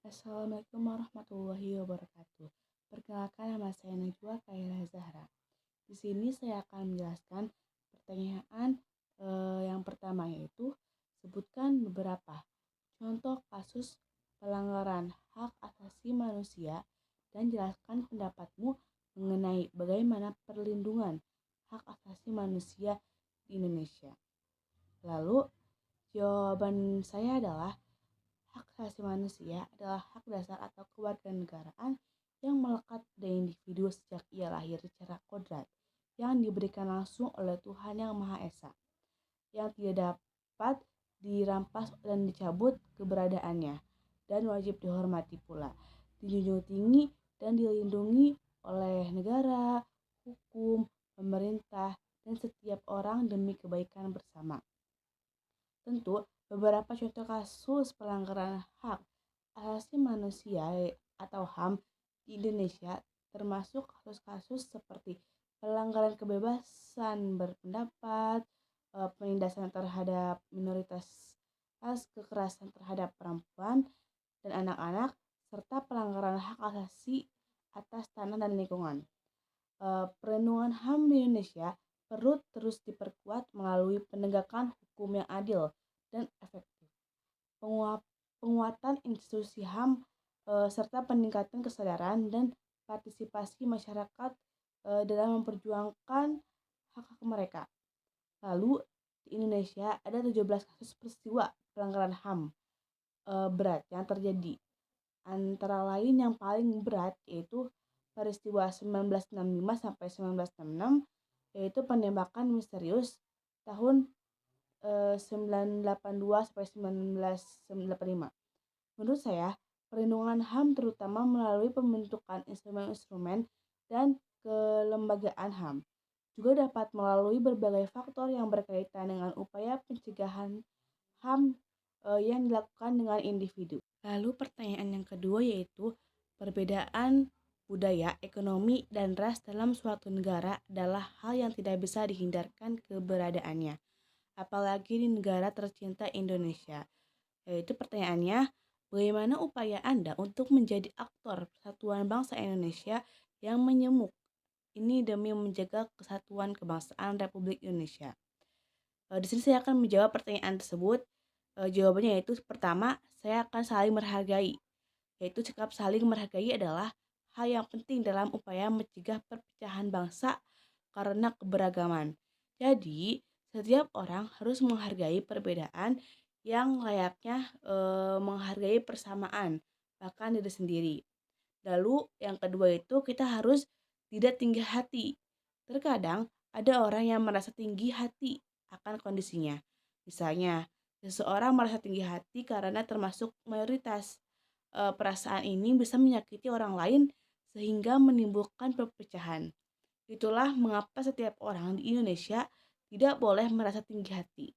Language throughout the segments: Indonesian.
Assalamualaikum warahmatullahi wabarakatuh. Perkenalkan, nama saya Najwa Kaira Zahra. Di sini saya akan menjelaskan pertanyaan yang pertama, yaitu sebutkan beberapa contoh kasus pelanggaran hak asasi manusia dan jelaskan pendapatmu mengenai bagaimana perlindungan hak asasi manusia di Indonesia. Lalu jawaban saya adalah hak asasi manusia adalah hak dasar atau kewarganegaraan yang melekat pada individu sejak ia lahir secara kodrat, yang diberikan langsung oleh Tuhan Yang Maha Esa, yang tidak dapat dirampas dan dicabut keberadaannya, dan wajib dihormati pula, dijunjung tinggi dan dilindungi oleh negara, hukum, pemerintah, dan setiap orang demi kebaikan bersama. Tentu, beberapa contoh kasus pelanggaran hak asasi manusia atau HAM di Indonesia termasuk kasus-kasus seperti pelanggaran kebebasan berpendapat, penindasan terhadap minoritas ras, kekerasan terhadap perempuan dan anak-anak, serta pelanggaran hak asasi atas tanah dan lingkungan. Perlindungan HAM di Indonesia perlu terus diperkuat melalui penegakan hukum yang adil dan efektif, penguatan institusi HAM, serta peningkatan kesadaran dan partisipasi masyarakat dalam memperjuangkan hak-hak mereka. Lalu di Indonesia ada 17 kasus peristiwa pelanggaran HAM berat yang terjadi. Antara lain yang paling berat yaitu peristiwa 1965 sampai 1966, yaitu penembakan misterius tahun 1982 sampai 1985. Menurut saya, perlindungan HAM terutama melalui pembentukan instrumen-instrumen dan kelembagaan HAM juga dapat melalui berbagai faktor yang berkaitan dengan upaya pencegahan HAM yang dilakukan dengan individu. Lalu pertanyaan yang kedua yaitu perbedaan budaya, ekonomi, dan ras dalam suatu negara adalah hal yang tidak bisa dihindarkan keberadaannya, apalagi di negara tercinta Indonesia. Yaitu pertanyaannya, bagaimana upaya Anda untuk menjadi aktor persatuan bangsa Indonesia yang menyemuk ini demi menjaga kesatuan kebangsaan Republik Indonesia? Di sini saya akan menjawab pertanyaan tersebut. Jawabannya yaitu pertama, saya akan saling menghargai. Yaitu sikap saling menghargai adalah hal yang penting dalam upaya mencegah perpecahan bangsa karena keberagaman. Jadi, setiap orang harus menghargai perbedaan yang layaknya menghargai persamaan, bahkan diri sendiri. Lalu yang kedua itu kita harus tidak tinggi hati. Terkadang ada orang yang merasa tinggi hati akan kondisinya. Misalnya, seseorang merasa tinggi hati karena termasuk mayoritas. Perasaan ini bisa menyakiti orang lain sehingga menimbulkan perpecahan. Itulah mengapa setiap orang di Indonesia tidak boleh merasa tinggi hati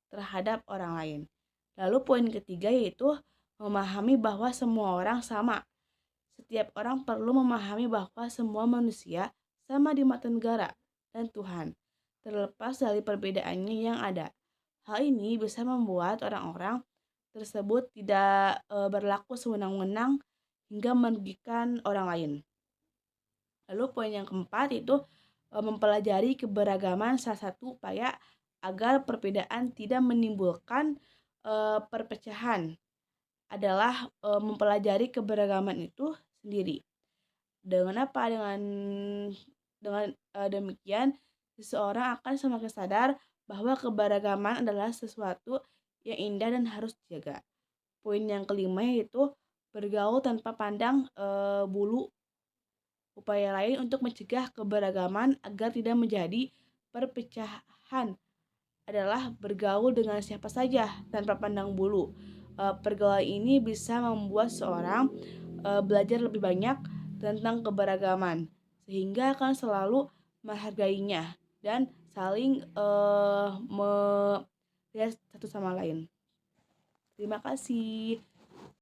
terhadap orang lain. Lalu poin ketiga yaitu memahami bahwa semua orang sama. Setiap orang perlu memahami bahwa semua manusia sama di mata negara dan Tuhan, terlepas dari perbedaannya yang ada. Hal ini bisa membuat orang-orang tersebut tidak berlaku sewenang-wenang hingga merugikan orang lain. Lalu poin yang keempat itu mempelajari keberagaman salah satu upaya agar perbedaan tidak menimbulkan perpecahan adalah mempelajari keberagaman itu sendiri. Dengan apa? Dengan demikian seseorang akan semakin sadar bahwa keberagaman adalah sesuatu yang indah dan harus dijaga. Poin yang kelima yaitu bergaul tanpa pandang bulu. Upaya lain untuk mencegah keberagaman agar tidak menjadi perpecahan adalah bergaul dengan siapa saja tanpa pandang bulu. Pergaulan ini bisa membuat seorang belajar lebih banyak tentang keberagaman, sehingga akan selalu menghargainya dan saling melihat satu sama lain. Terima kasih.